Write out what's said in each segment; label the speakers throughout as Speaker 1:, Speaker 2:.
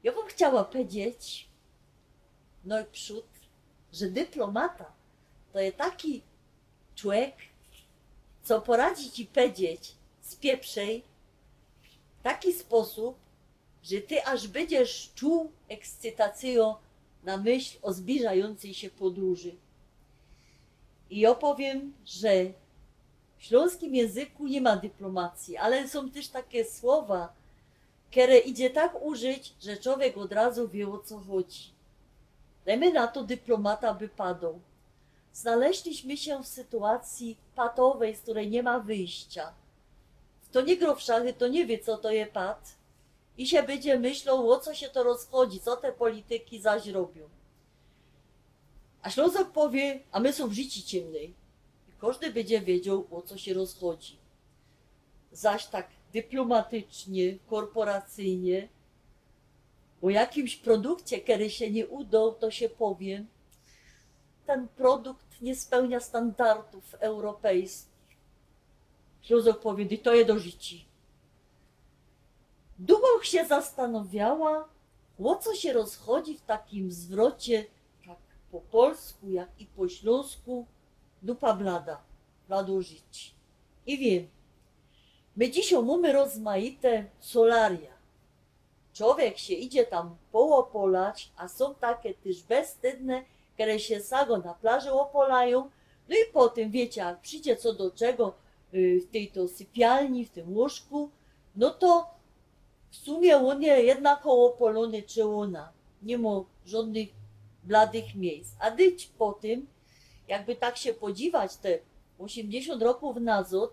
Speaker 1: Ja bym chciała powiedzieć, no i przód, że dyplomata to jest taki człowiek, co poradzi ci powiedzieć z pieprzej w taki sposób, że ty aż będziesz czuł ekscytację na myśl o zbliżającej się podróży. I ja powiem, że w śląskim języku nie ma dyplomacji, ale są też takie słowa, które idzie tak użyć, że człowiek od razu wie, o co chodzi. Dajmy na to, dyplomata by padł. Znaleźliśmy się w sytuacji patowej, z której nie ma wyjścia. Kto nie gra w szachy, to nie wie, co to jest pat. I się będzie myślał, o co się to rozchodzi, co te polityki zaś robią. A Ślązak powie, a my są w życiu ciemnej. I każdy będzie wiedział, o co się rozchodzi. Zaś tak dyplomatycznie, korporacyjnie, o jakimś produkcie, który się nie udał, to się powie, ten produkt nie spełnia standardów europejskich. Ślązak powie, i to je do życia. Długo się zastanawiała, o co się rozchodzi w takim zwrocie, tak po polsku, jak i po śląsku, dupa blada, blado żyć. I wiem, my dziś mamy rozmaite solaria. Człowiek się idzie tam połopolać, a są takie też bezstydne, które się sago na plaży opolają. No i potem, wiecie, jak przyjdzie co do czego w tej to sypialni, w tym łóżku, no to w sumie on jest jednak opolony czy ona. Nie ma żadnych bladych miejsc. A dyć po tym, jakby tak się podziwać te 80 roków nazad,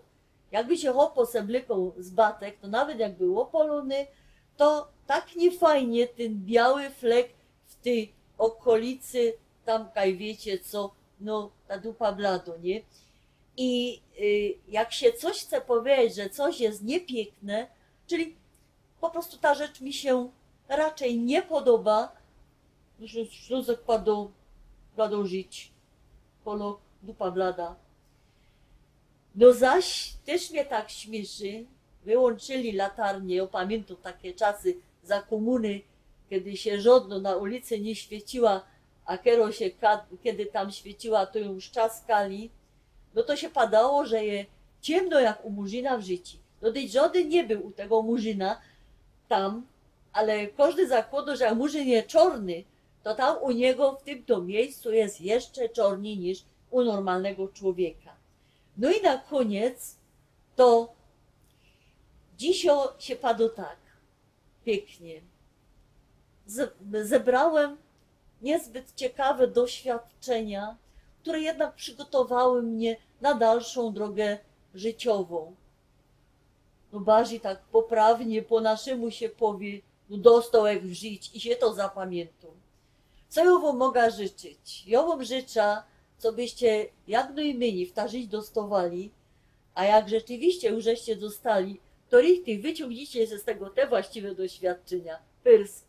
Speaker 1: jakby się hopo semlykał z batek, to nawet jak był opolony, to tak niefajnie ten biały flek w tej okolicy, tam kaj wiecie co, no ta dupa blado, nie? I jak się coś chce powiedzieć, że coś jest niepiękne, czyli po prostu ta rzecz mi się raczej nie podoba, że Ślązak blado żyć, polok, dupa blada. No zaś też mnie tak śmieszy, wyłączyli latarnię, ja pamiętam takie czasy za komuny, kiedy się żadno na ulicy nie świeciła, a kiedy tam świeciła, to ją szczaskali, no to się padało, że je ciemno jak u murzyna w życiu. No tej żaden nie był u tego murzyna tam, ale każdy zakładał, że jak murzyn jest czarny, to tam u niego w tym to miejscu jest jeszcze czarniej niż u normalnego człowieka. No i na koniec to dzisiaj się padło tak pięknie. Zebrałem niezbyt ciekawe doświadczenia, które jednak przygotowały mnie na dalszą drogę życiową. No bardziej tak poprawnie po naszemu się powie, no dostał jak w żyć i się to zapamiętał. Co ja wam mogę życzyć? Ja wam życzę, co byście jak najmniej w ta żyć dostawali, a jak rzeczywiście już żeście dostali, to richtig wyciągnijcie się z tego te właściwe doświadczenia. Pyrs.